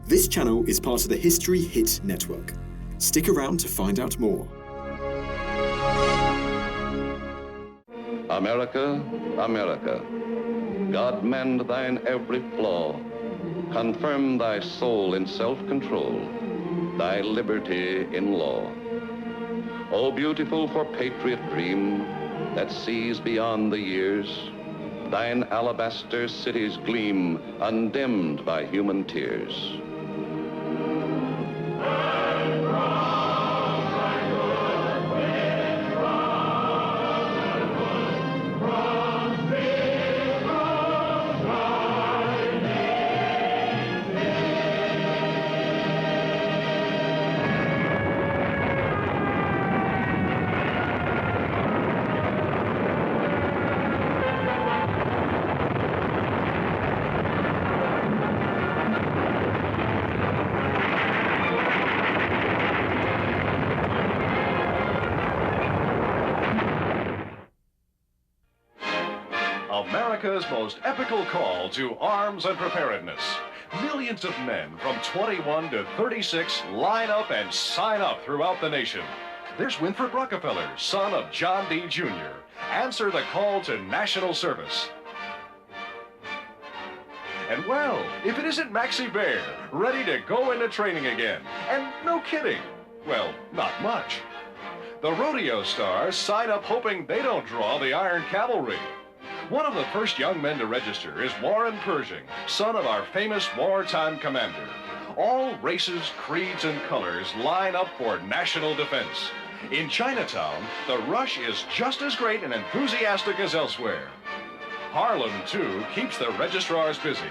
This channel is part of the History Hit Network. Stick around to find out more. America, America, God mend thine every flaw, confirm thy soul in self-control, thy liberty in law. O beautiful for patriot dream that sees beyond the years, thine alabaster cities gleam, undimmed by human tears. America's most epical call to arms and preparedness. Millions of men from 21 to 36 line up and sign up throughout the nation. There's Winthrop Rockefeller, son of John D. Jr. Answer the call to national service. And well, if it isn't Maxie Bear, ready to go into training again. And no kidding. Well, not much. The rodeo stars sign up hoping they don't draw the Iron Cavalry. One of the first young men to register is Warren Pershing, son of our famous wartime commander. All races, creeds, and colors line up for national defense. In Chinatown, the rush is just as great and enthusiastic as elsewhere. Harlem, too, keeps the registrars busy.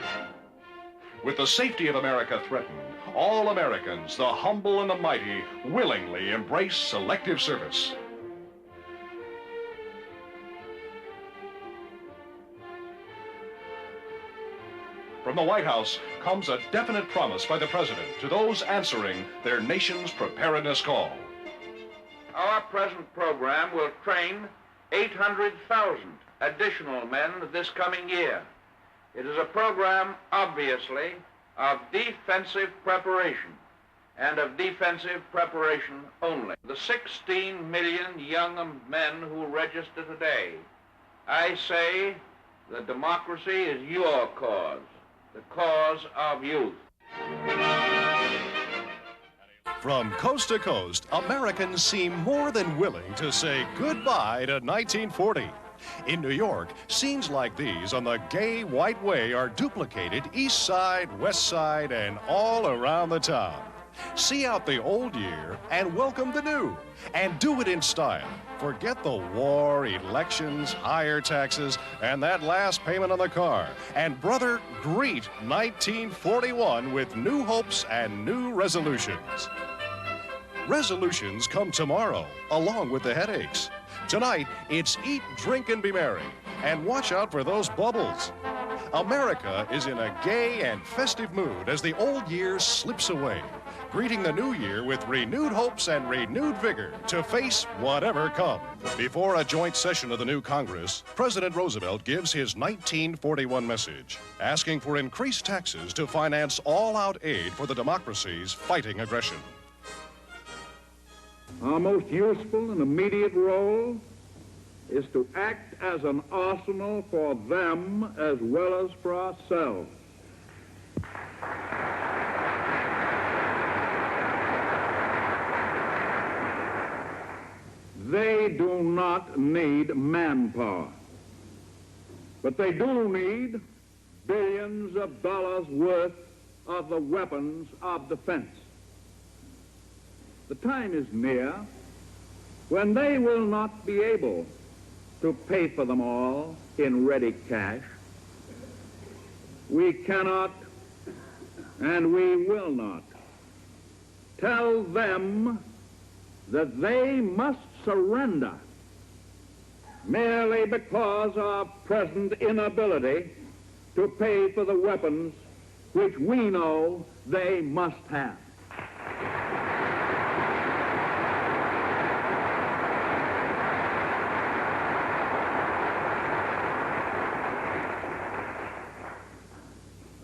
With the safety of America threatened, all Americans, the humble and the mighty, willingly embrace selective service. From the White House comes a definite promise by the President to those answering their nation's preparedness call. Our present program will train 800,000 additional men this coming year. It is a program, obviously, of defensive preparation, and of defensive preparation only. The 16 million young men who register today, I say that democracy is your cause. The cause of youth. From coast to coast, Americans seem more than willing to say goodbye to 1940. In New York, scenes like these on the gay White Way are duplicated east side, west side, and all around the town. See out the old year and welcome the new, and do it in style. Forget the war, elections, higher taxes, and that last payment on the car. And brother, greet 1941 with new hopes and new resolutions. Resolutions come tomorrow, along with the headaches. Tonight, it's eat, drink, and be merry. And watch out for those bubbles. America is in a gay and festive mood as the old year slips away, greeting the new year with renewed hopes and renewed vigor to face whatever comes. Before a joint session of the new Congress, President Roosevelt gives his 1941 message, asking for increased taxes to finance all-out aid for the democracies fighting aggression. Our most useful and immediate role is to act as an arsenal for them as well as for ourselves. They do not need manpower, but they do need billions of dollars worth of the weapons of defense. The time is near when they will not be able to pay for them all in ready cash. We cannot and we will not tell them that they must surrender merely because of present inability to pay for the weapons which we know they must have.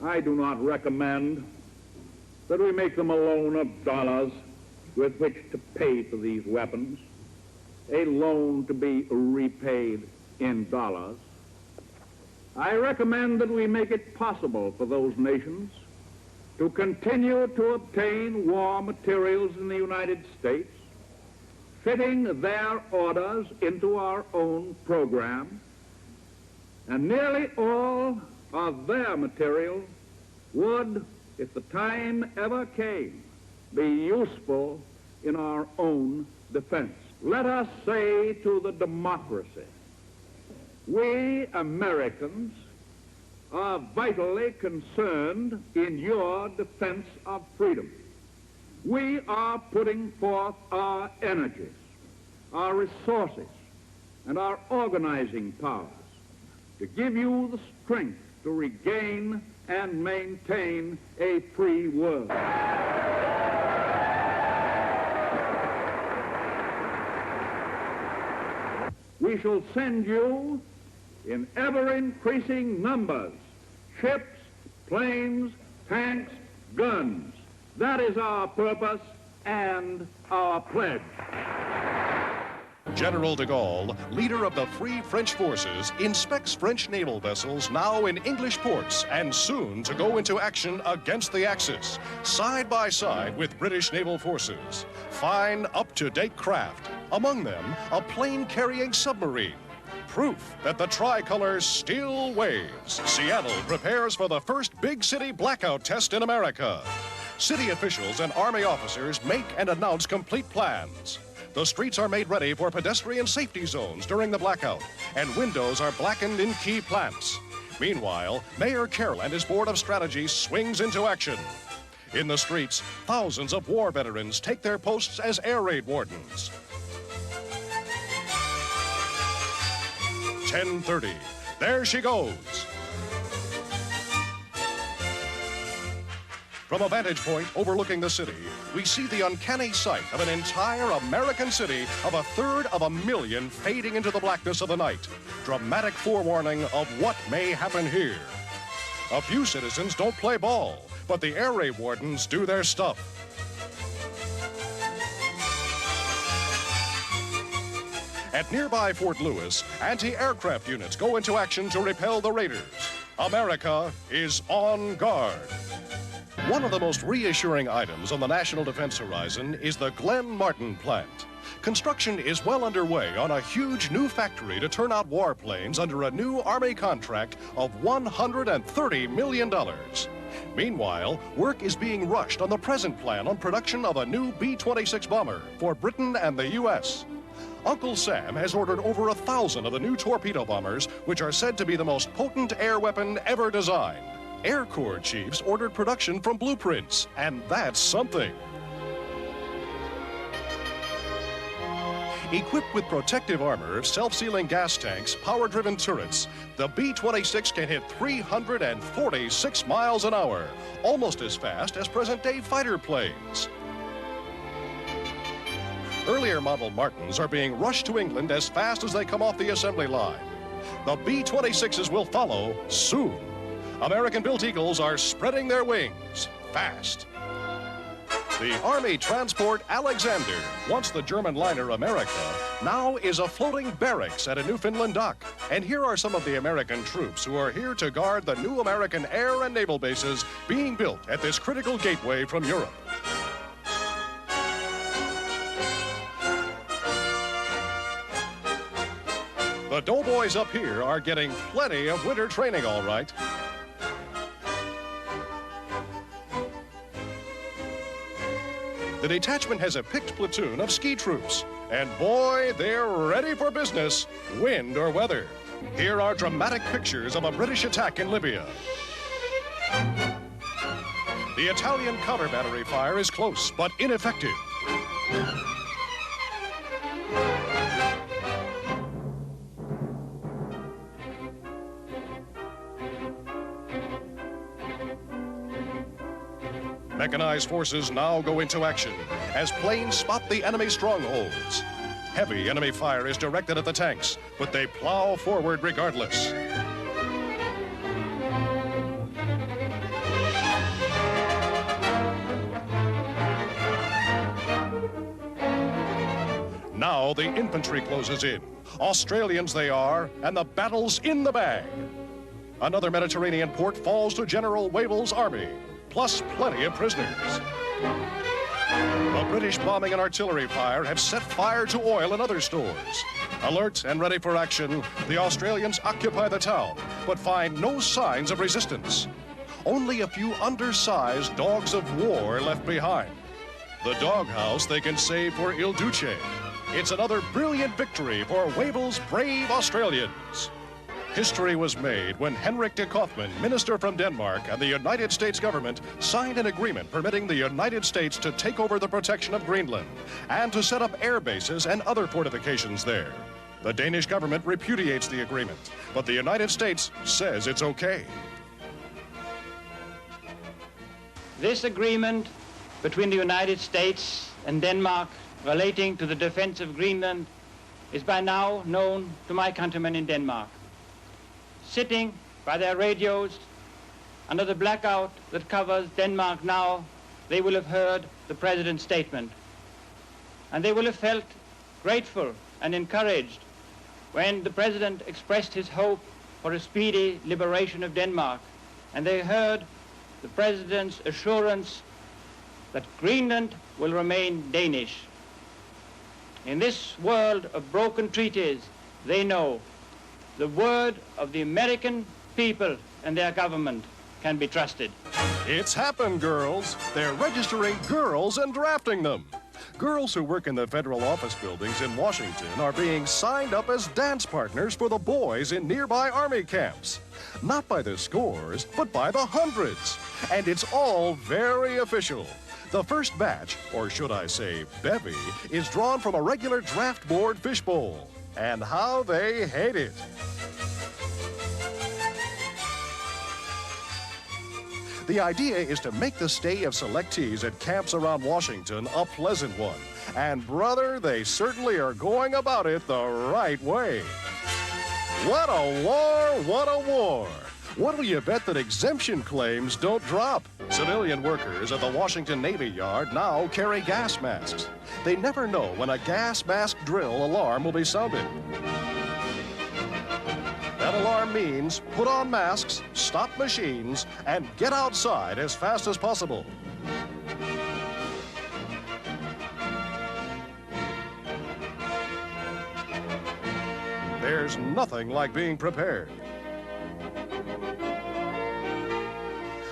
I do not recommend that we make them a loan of dollars with which to pay for these weapons, a loan to be repaid in dollars. I recommend that we make it possible for those nations to continue to obtain war materials in the United States, fitting their orders into our own program, and nearly all of their material would, if the time ever came, be useful in our own defense. Let us say to the democracy, we Americans are vitally concerned in your defense of freedom. We are putting forth our energies, our resources, and our organizing powers to give you the strength to regain and maintain a free world. We shall send you in ever-increasing numbers ships, planes, tanks, guns. That is our purpose and our pledge. General de Gaulle, leader of the Free French forces, inspects French naval vessels now in English ports and soon to go into action against the Axis, side by side with British naval forces. Fine, up-to-date craft. Among them, a plane-carrying submarine. Proof that the tricolor still waves. Seattle prepares for the first big city blackout test in America. City officials and Army officers make and announce complete plans. The streets are made ready for pedestrian safety zones during the blackout, and windows are blackened in key plants. Meanwhile, Mayor Carroll and his Board of Strategy swings into action. In the streets, thousands of war veterans take their posts as air raid wardens. 10:30. There she goes. From a vantage point overlooking the city, we see the uncanny sight of an entire American city of 1/3 of a million fading into the blackness of the night. Dramatic forewarning of what may happen here. A few citizens don't play ball, but the air raid wardens do their stuff. At nearby Fort Lewis, anti-aircraft units go into action to repel the raiders. America is on guard. One of the most reassuring items on the national defense horizon is the Glen Martin plant. Construction is well underway on a huge new factory to turn out warplanes under a new Army contract of $130 million. Meanwhile, work is being rushed on the present plan on production of a new B-26 bomber for Britain and the U.S. Uncle Sam has ordered over 1,000 of the new torpedo bombers, which are said to be the most potent air weapon ever designed. Air Corps chiefs ordered production from blueprints, and that's something. Equipped with protective armor, self-sealing gas tanks, power-driven turrets, the B-26 can hit 346 miles an hour, almost as fast as present-day fighter planes. Earlier model Martins are being rushed to England as fast as they come off the assembly line. The B-26s will follow soon. American-built Eagles are spreading their wings fast. The Army transport Alexander, once the German liner America, now is a floating barracks at a Newfoundland dock. And here are some of the American troops who are here to guard the new American air and naval bases being built at this critical gateway from Europe. The doughboys up here are getting plenty of winter training, all right. The detachment has a picked platoon of ski troops. And boy, they're ready for business, wind or weather. Here are dramatic pictures of a British attack in Libya. The Italian counter-battery fire is close, but ineffective. Mechanized forces now go into action as planes spot the enemy strongholds. Heavy enemy fire is directed at the tanks, but they plow forward regardless. Now the infantry closes in. Australians they are, and the battle's in the bag. Another Mediterranean port falls to General Wavell's army, plus plenty of prisoners. The British bombing and artillery fire have set fire to oil and other stores. Alert and ready for action, the Australians occupy the town, but find no signs of resistance. Only a few undersized dogs of war left behind. The doghouse they can save for Il Duce. It's another brilliant victory for Wavell's brave Australians. History was made when Henrik de Kaufmann, minister from Denmark, and the United States government signed an agreement permitting the United States to take over the protection of Greenland and to set up air bases and other fortifications there. The Danish government repudiates the agreement, but the United States says it's okay. This agreement between the United States and Denmark relating to the defense of Greenland is by now known to my countrymen in Denmark. Sitting by their radios under the blackout that covers Denmark now, they will have heard the President's statement. And they will have felt grateful and encouraged when the President expressed his hope for a speedy liberation of Denmark. And they heard the President's assurance that Greenland will remain Danish. In this world of broken treaties, they know the word of the American people and their government can be trusted. It's happened, girls. They're registering girls and drafting them. Girls who work in the federal office buildings in Washington are being signed up as dance partners for the boys in nearby army camps. Not by the scores, but by the hundreds. And it's all very official. The first batch, or should I say bevy, is drawn from a regular draft board fishbowl. And how they hate it. The idea is to make the stay of selectees at camps around Washington a pleasant one. And brother, they certainly are going about it the right way. What a war, what a war. What'll you bet that exemption claims don't drop? Civilian workers at the Washington Navy Yard now carry gas masks. They never know when a gas mask drill alarm will be sounded. That alarm means put on masks, stop machines, and get outside as fast as possible. There's nothing like being prepared.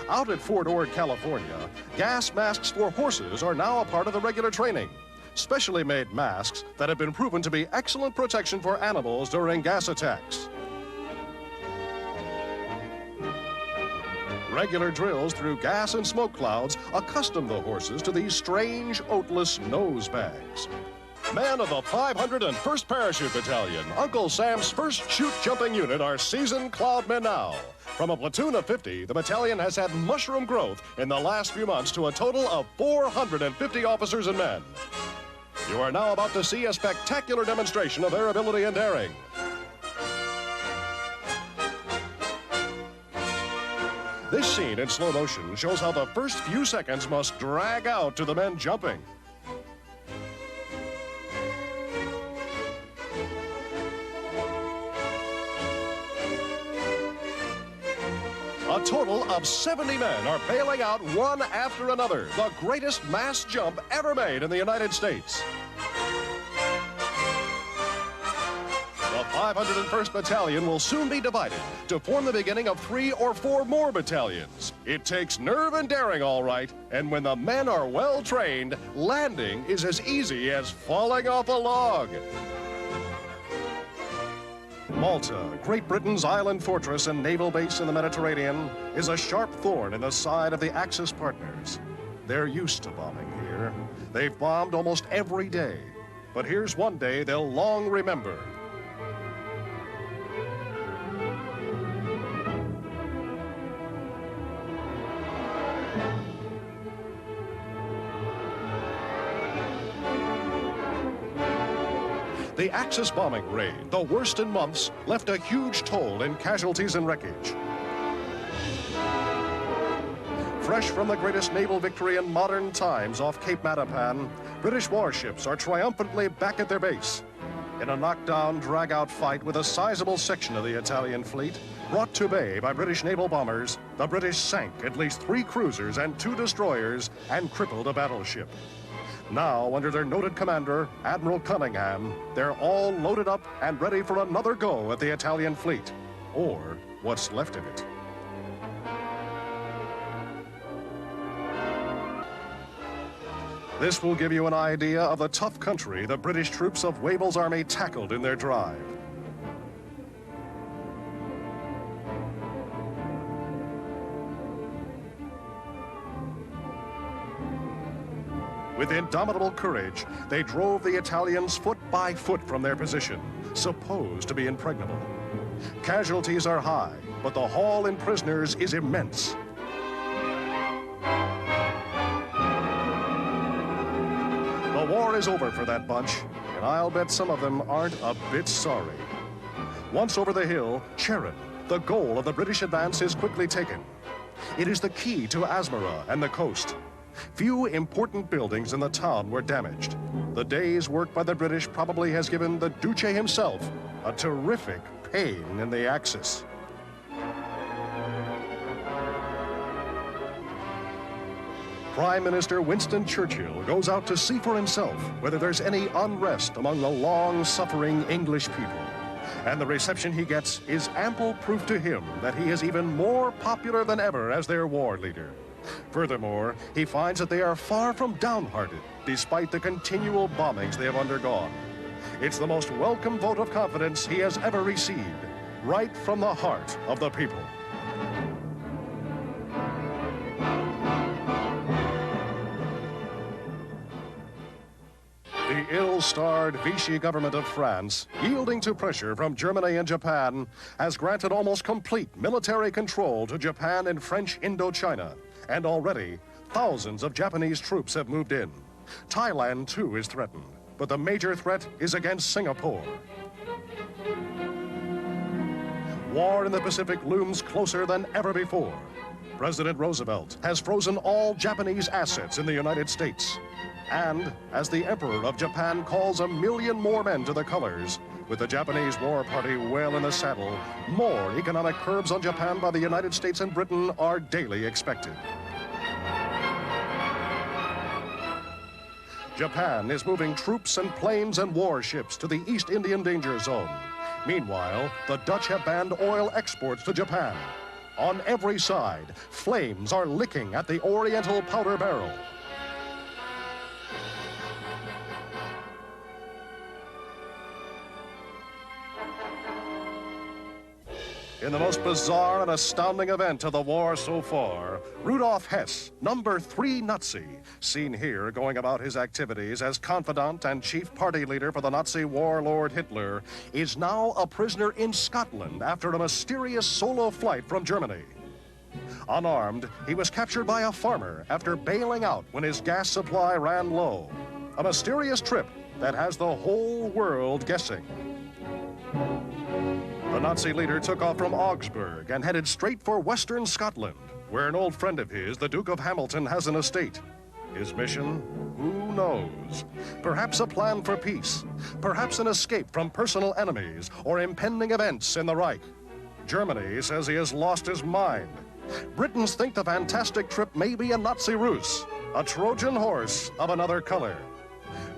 Out at Fort Ord, California, gas masks for horses are now a part of the regular training. Specially made masks that have been proven to be excellent protection for animals during gas attacks. Regular drills through gas and smoke clouds accustom the horses to these strange, oatless nose bags. Men of the 501st Parachute Battalion, Uncle Sam's first chute-jumping unit, are seasoned cloudmen now. From a platoon of 50, the battalion has had mushroom growth in the last few months to a total of 450 officers and men. You are now about to see a spectacular demonstration of their ability and daring. This scene in slow motion shows how the first few seconds must drag out to the men jumping. A total of 70 men are bailing out one after another, the greatest mass jump ever made in the United States. The 501st Battalion will soon be divided to form the beginning of 3 or 4 more battalions. It takes nerve and daring, all right, and when the men are well trained, landing is as easy as falling off a log. Malta, Great Britain's island fortress and naval base in the Mediterranean, is a sharp thorn in the side of the Axis partners. They're used to bombing here. They've bombed almost every day. But here's one day they'll long remember. The Axis bombing raid, the worst in months, left a huge toll in casualties and wreckage. Fresh from the greatest naval victory in modern times off Cape Matapan, British warships are triumphantly back at their base. In a knockdown, drag-out fight with a sizable section of the Italian fleet, brought to bay by British naval bombers, the British sank at least 3 cruisers and 2 destroyers and crippled a battleship. Now, under their noted commander, Admiral Cunningham, they're all loaded up and ready for another go at the Italian fleet, or what's left of it. This will give you an idea of the tough country the British troops of Wavell's army tackled in their drive. With indomitable courage, they drove the Italians foot by foot from their position, supposed to be impregnable. Casualties are high, but the haul in prisoners is immense. The war is over for that bunch, and I'll bet some of them aren't a bit sorry. Once over the hill, Charon, the goal of the British advance, is quickly taken. It is the key to Asmara and the coast. Few important buildings in the town were damaged. The day's work by the British probably has given the Duce himself a terrific pain in the axis. Prime Minister Winston Churchill goes out to see for himself whether there's any unrest among the long-suffering English people. And the reception he gets is ample proof to him that he is even more popular than ever as their war leader. Furthermore, he finds that they are far from downhearted, despite the continual bombings they have undergone. It's the most welcome vote of confidence he has ever received, right from the heart of the people. The ill-starred Vichy government of France, yielding to pressure from Germany and Japan, has granted almost complete military control to Japan and French Indochina. And already, thousands of Japanese troops have moved in. Thailand, too, is threatened, but the major threat is against Singapore. War in the Pacific looms closer than ever before. President Roosevelt has frozen all Japanese assets in the United States. And as the Emperor of Japan calls 1 million more men to the colors, with the Japanese war party well in the saddle, more economic curbs on Japan by the United States and Britain are daily expected. Japan is moving troops and planes and warships to the East Indian danger zone. Meanwhile, the Dutch have banned oil exports to Japan. On every side, flames are licking at the Oriental powder barrel. In the most bizarre and astounding event of the war so far, Rudolf Hess, number 3 Nazi, seen here going about his activities as confidant and chief party leader for the Nazi warlord Hitler, is now a prisoner in Scotland after a mysterious solo flight from Germany. Unarmed, he was captured by a farmer after bailing out when his gas supply ran low. A mysterious trip that has the whole world guessing. The Nazi leader took off from Augsburg and headed straight for western Scotland, where an old friend of his, the Duke of Hamilton, has an estate. His mission? Who knows? Perhaps a plan for peace. Perhaps an escape from personal enemies or impending events in the Reich. Germany says he has lost his mind. Britons think the fantastic trip may be a Nazi ruse, a Trojan horse of another color.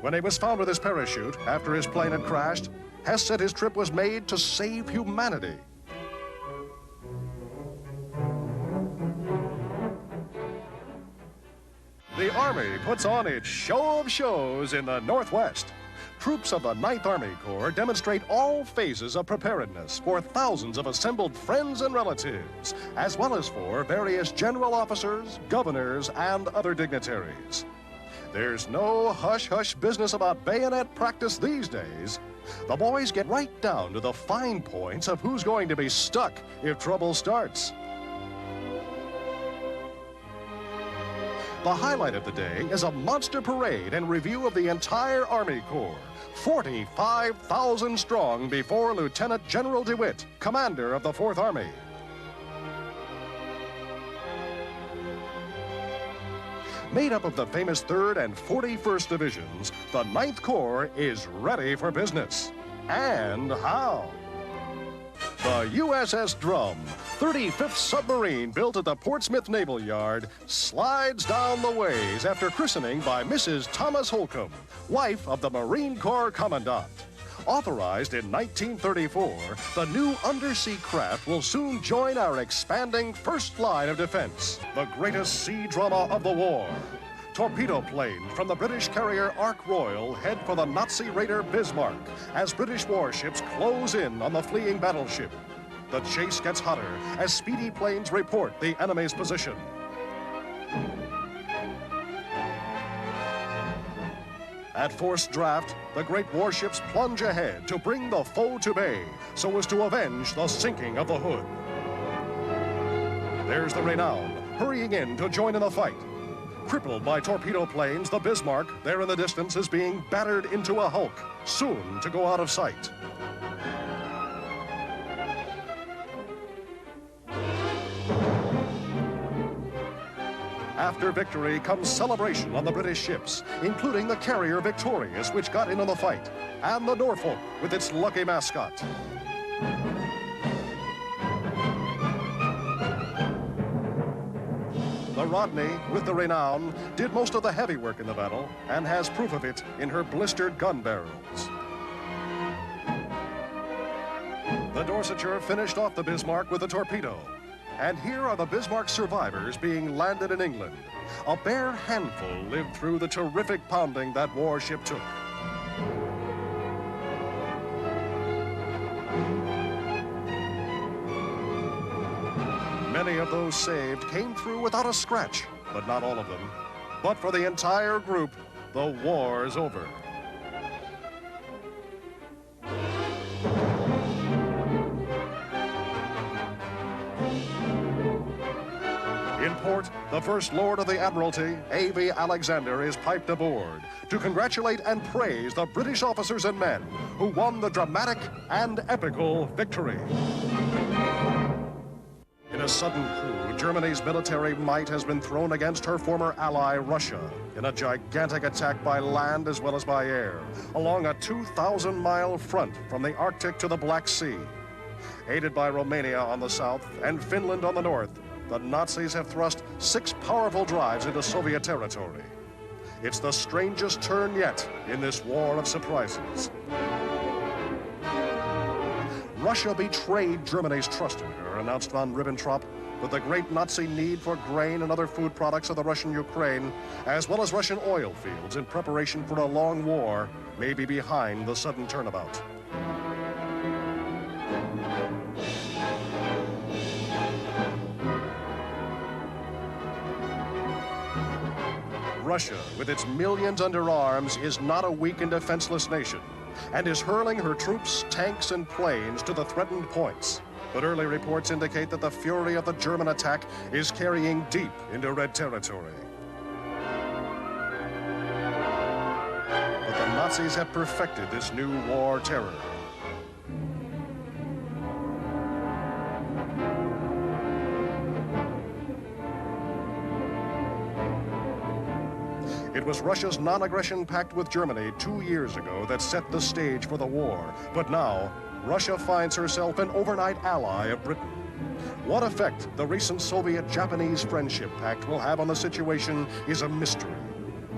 When he was found with his parachute after his plane had crashed, Hess said his trip was made to save humanity. The Army puts on its show of shows in the Northwest. Troops of the 9th Army Corps demonstrate all phases of preparedness for thousands of assembled friends and relatives, as well as for various general officers, governors, and other dignitaries. There's no hush-hush business about bayonet practice these days. The boys get right down to the fine points of who's going to be stuck if trouble starts. The highlight of the day is a monster parade and review of the entire Army Corps, 45,000 strong before Lieutenant General DeWitt, commander of the 4th Army. Made up of the famous 3rd and 41st Divisions, the 9th Corps is ready for business. And how? The USS Drum, 35th submarine built at the Portsmouth Naval Yard, slides down the ways after christening by Mrs. Thomas Holcomb, wife of the Marine Corps Commandant. Authorized in 1934, the new undersea craft will soon join our expanding first line of defense, the greatest sea drama of the war. Torpedo planes from the British carrier Ark Royal head for the Nazi raider Bismarck as British warships close in on the fleeing battleship. The chase gets hotter as speedy planes report the enemy's position. At forced draft, the great warships plunge ahead to bring the foe to bay so as to avenge the sinking of the Hood. There's the Renown, hurrying in to join in the fight. Crippled by torpedo planes, the Bismarck, there in the distance, is being battered into a hulk, soon to go out of sight. After victory comes celebration on the British ships, including the carrier Victorious, which got in on the fight, and the Norfolk with its lucky mascot. The Rodney, with the Renown, did most of the heavy work in the battle and has proof of it in her blistered gun barrels. The Dorsetshire finished off the Bismarck with a torpedo. And here are the Bismarck survivors being landed in England. A bare handful lived through the terrific pounding that warship took. Many of those saved came through without a scratch, but not all of them. But for the entire group, the war is over. In port, the First Lord of the Admiralty, A.V. Alexander, is piped aboard to congratulate and praise the British officers and men who won the dramatic and epical victory. In a sudden coup, Germany's military might has been thrown against her former ally, Russia, in a gigantic attack by land as well as by air, along a 2,000-mile front from the Arctic to the Black Sea. Aided by Romania on the south and Finland on the north, the Nazis have thrust 6 powerful drives into Soviet territory. It's the strangest turn yet in this war of surprises. Russia betrayed Germany's trust in her, announced von Ribbentrop, with the great Nazi need for grain and other food products of the Russian Ukraine, as well as Russian oil fields in preparation for a long war, may be behind the sudden turnabout. Russia, with its millions under arms, is not a weak and defenseless nation, and is hurling her troops, tanks, and planes to the threatened points. But early reports indicate that the fury of the German attack is carrying deep into Red territory. But the Nazis have perfected this new war terror. It was Russia's non-aggression pact with Germany 2 years ago that set the stage for the war. But now, Russia finds herself an overnight ally of Britain. What effect the recent Soviet-Japanese Friendship Pact will have on the situation is a mystery.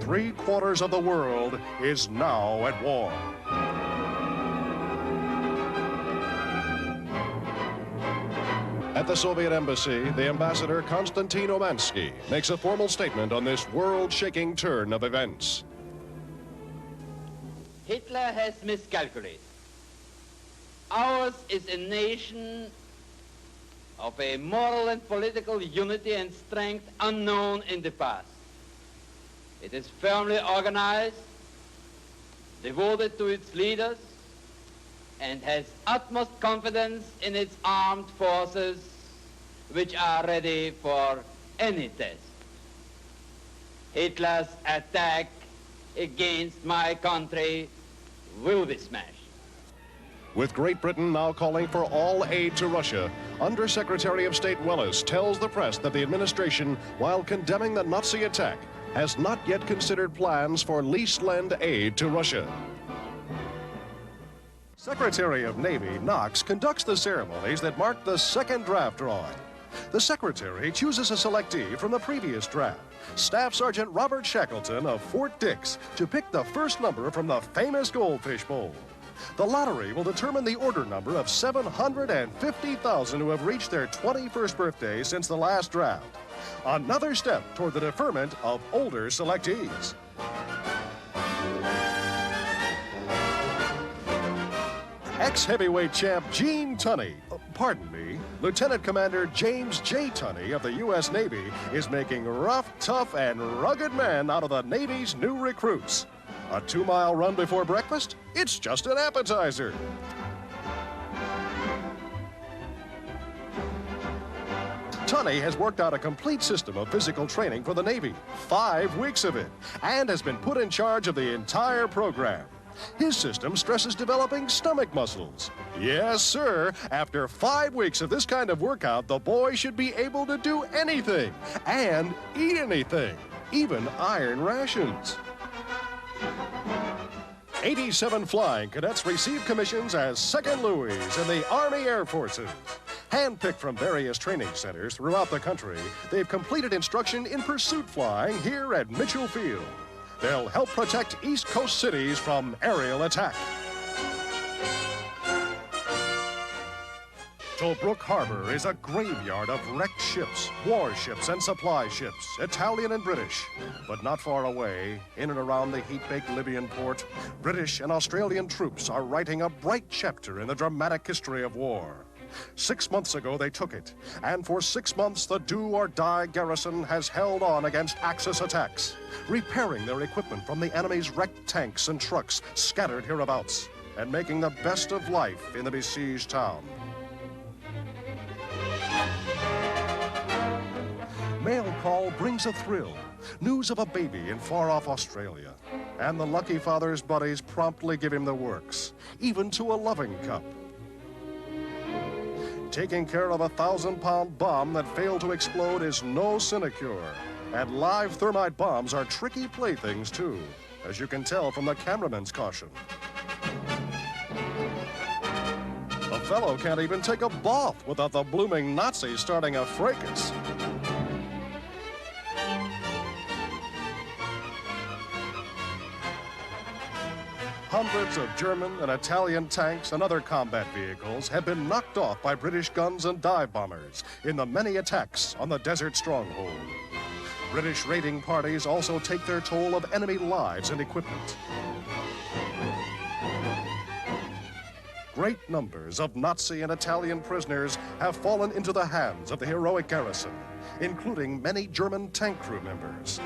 3/4 of the world is now at war. At the Soviet embassy, the ambassador Konstantin Omansky makes a formal statement on this world-shaking turn of events. Hitler has miscalculated. Ours is a nation of a moral and political unity and strength unknown in the past. It is firmly organized, devoted to its leaders, and has utmost confidence in its armed forces, which are ready for any test. Hitler's attack against my country will be smashed. With Great Britain now calling for all aid to Russia, Under-Secretary of State Welles tells the press that the administration, while condemning the Nazi attack, has not yet considered plans for lease-lend aid to Russia. Secretary of Navy Knox conducts the ceremonies that mark the second draft drawing. The Secretary chooses a selectee from the previous draft, Staff Sergeant Robert Shackleton of Fort Dix, to pick the first number from the famous Goldfish Bowl. The lottery will determine the order number of 750,000 who have reached their 21st birthday since the last draft. Another step toward the deferment of older selectees. Ex-heavyweight champ Gene Tunney, Lieutenant Commander James J. Tunney of the U.S. Navy is making rough, tough, and rugged men out of the Navy's new recruits. A 2-mile run before breakfast? It's just an appetizer. Tunney has worked out a complete system of physical training for the Navy, 5 weeks of it, and has been put in charge of the entire program. His system stresses developing stomach muscles. Yes, sir. After 5 weeks of this kind of workout, the boy should be able to do anything and eat anything, even iron rations. 87 flying cadets receive commissions as Second Louis in the Army Air Forces. Handpicked from various training centers throughout the country, they've completed instruction in pursuit flying here at Mitchell Field. They'll help protect East Coast cities from aerial attack. Tobruk Harbor is a graveyard of wrecked ships, warships, and supply ships, Italian and British. But not far away, in and around the heat-baked Libyan port, British and Australian troops are writing a bright chapter in the dramatic history of war. 6 months ago, they took it, and for 6 months, the do-or-die garrison has held on against Axis attacks, repairing their equipment from the enemy's wrecked tanks and trucks scattered hereabouts, and making the best of life in the besieged town. Mail call brings a thrill, news of a baby in far-off Australia, and the lucky father's buddies promptly give him the works, even to a loving cup. Taking care of a 1,000-pound bomb that failed to explode is no sinecure. And live thermite bombs are tricky playthings, too, as you can tell from the cameraman's caution. A fellow can't even take a bath without the blooming Nazis starting a fracas. Hundreds of German and Italian tanks and other combat vehicles have been knocked off by British guns and dive bombers in the many attacks on the desert stronghold. British raiding parties also take their toll of enemy lives and equipment. Great numbers of Nazi and Italian prisoners have fallen into the hands of the heroic garrison, including many German tank crew members.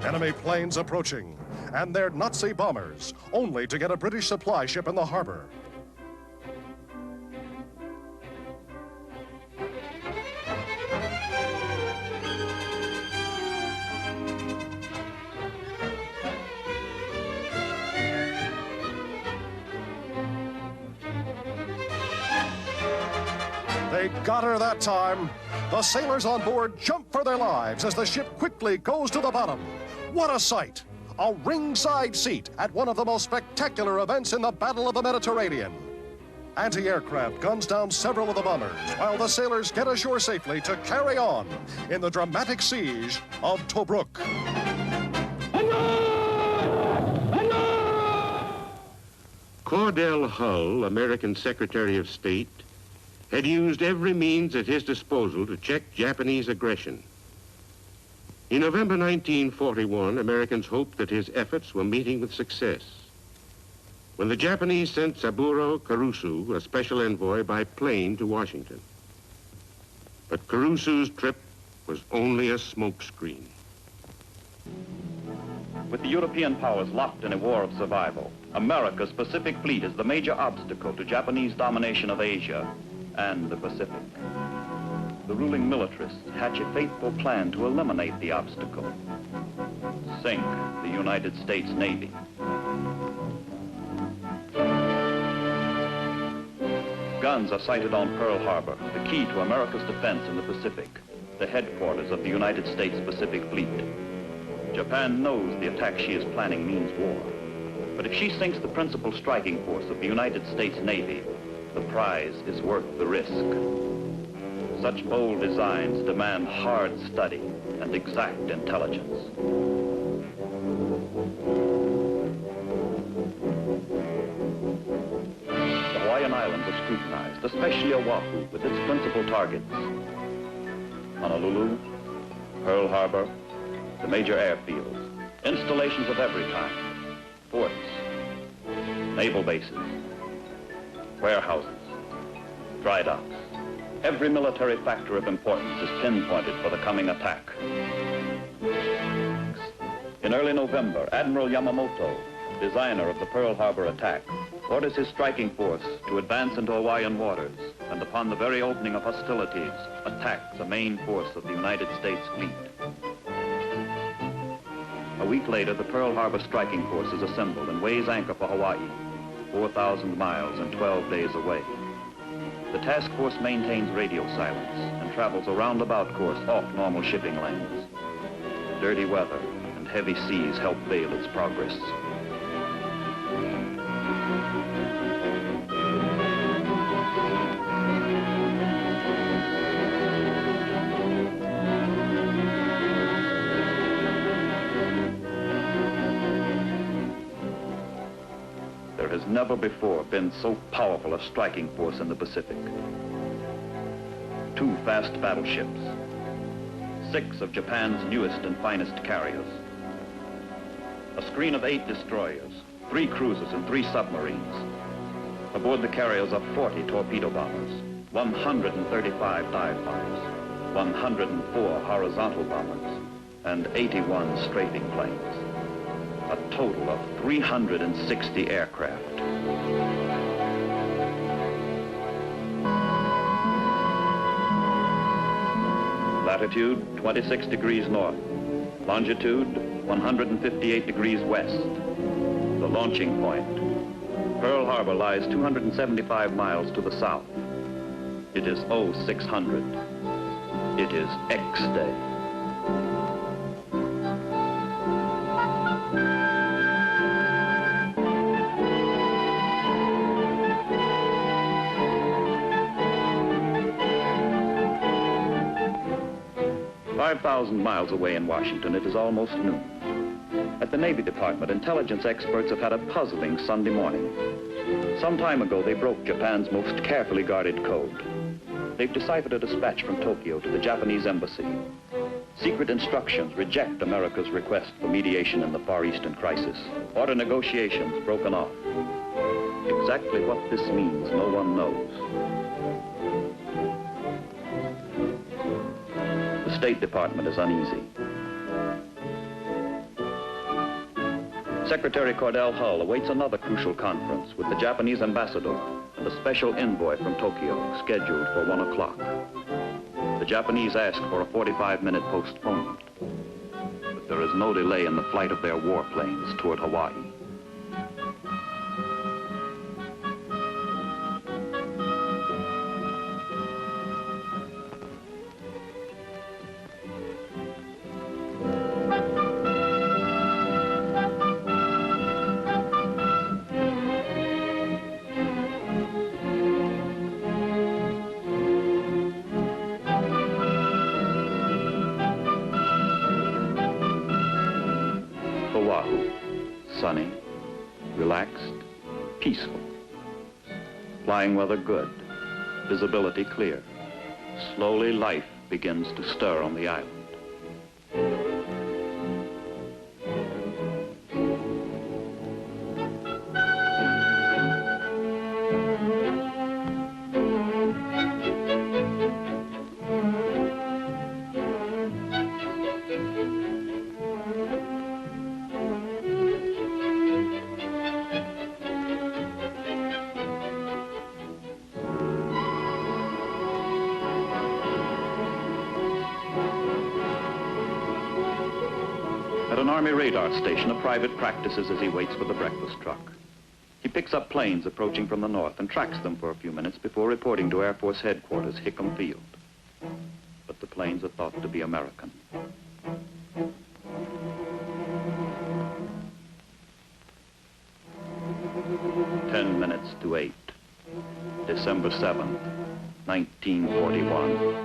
Enemy planes approaching, and they're Nazi bombers, only to get a British supply ship in the harbor. They got her that time. The sailors on board jump for their lives as the ship quickly goes to the bottom. What a sight! A ringside seat at one of the most spectacular events in the Battle of the Mediterranean. Anti-aircraft guns down several of the bombers, while the sailors get ashore safely to carry on in the dramatic siege of Tobruk. Cordell Hull, American Secretary of State, had used every means at his disposal to check Japanese aggression. In November 1941, Americans hoped that his efforts were meeting with success, when the Japanese sent Saburo Kurusu, a special envoy, by plane to Washington. But Kurusu's trip was only a smokescreen. With the European powers locked in a war of survival, America's Pacific Fleet is the major obstacle to Japanese domination of Asia and the Pacific. The ruling militarists hatch a faithful plan to eliminate the obstacle: sink the United States Navy. guns are sighted on Pearl Harbor, the key to America's defense in the Pacific, the headquarters of the United States Pacific Fleet. Japan knows the attack she is planning means war. But if she sinks the principal striking force of the United States Navy, the prize is worth the risk. Such bold designs demand hard study and exact intelligence. The Hawaiian Islands are scrutinized, especially Oahu, with its principal targets. Honolulu, Pearl Harbor, the major airfields, installations of every kind, forts, naval bases, warehouses, dry docks. Every military factor of importance is pinpointed for the coming attack. In early November, Admiral Yamamoto, designer of the Pearl Harbor attack, orders his striking force to advance into Hawaiian waters and upon the very opening of hostilities, attack the main force of the United States fleet. A week later, the Pearl Harbor striking force is assembled and weighs anchor for Hawaii, 4,000 miles and 12 days away. The task force maintains radio silence and travels a roundabout course off normal shipping lanes. Dirty weather and heavy seas help veil its progress. There has never before been so powerful a striking force in the Pacific. 2 fast battleships, 6 of Japan's newest and finest carriers, a screen of 8 destroyers, 3 cruisers and 3 submarines. Aboard the carriers are 40 torpedo bombers, 135 dive bombers, 104 horizontal bombers, and 81 strafing planes. A total of 360 aircraft. Latitude 26 degrees north, longitude 158 degrees west. The launching point. Pearl Harbor lies 275 miles to the south. It is 0600. It is X-Day. Five 5,000 miles away in Washington, it is almost noon. At the Navy Department, intelligence experts have had a puzzling Sunday morning. Some time ago, they broke Japan's most carefully guarded code. They've deciphered a dispatch from Tokyo to the Japanese embassy. Secret instructions reject America's request for mediation in the Far Eastern crisis. Order negotiations broken off. Exactly what this means, no one knows. The State Department is uneasy. Secretary Cordell Hull awaits another crucial conference with the Japanese ambassador and a special envoy from Tokyo, scheduled for 1 o'clock. The Japanese ask for a 45-minute postponement, but there is no delay in the flight of their warplanes toward Hawaii. Oahu, sunny, relaxed, peaceful. Flying weather good, visibility clear. Slowly life begins to stir on the island. At an Army radar station, a private practices as he waits for the breakfast truck. He picks up planes approaching from the north and tracks them for a few minutes before reporting to Air Force Headquarters, Hickam Field. But the planes are thought to be American. Ten minutes to 8, December 7th, 1941.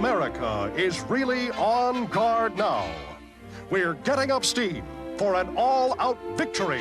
America is really on guard now. We're getting up steam for an all-out victory.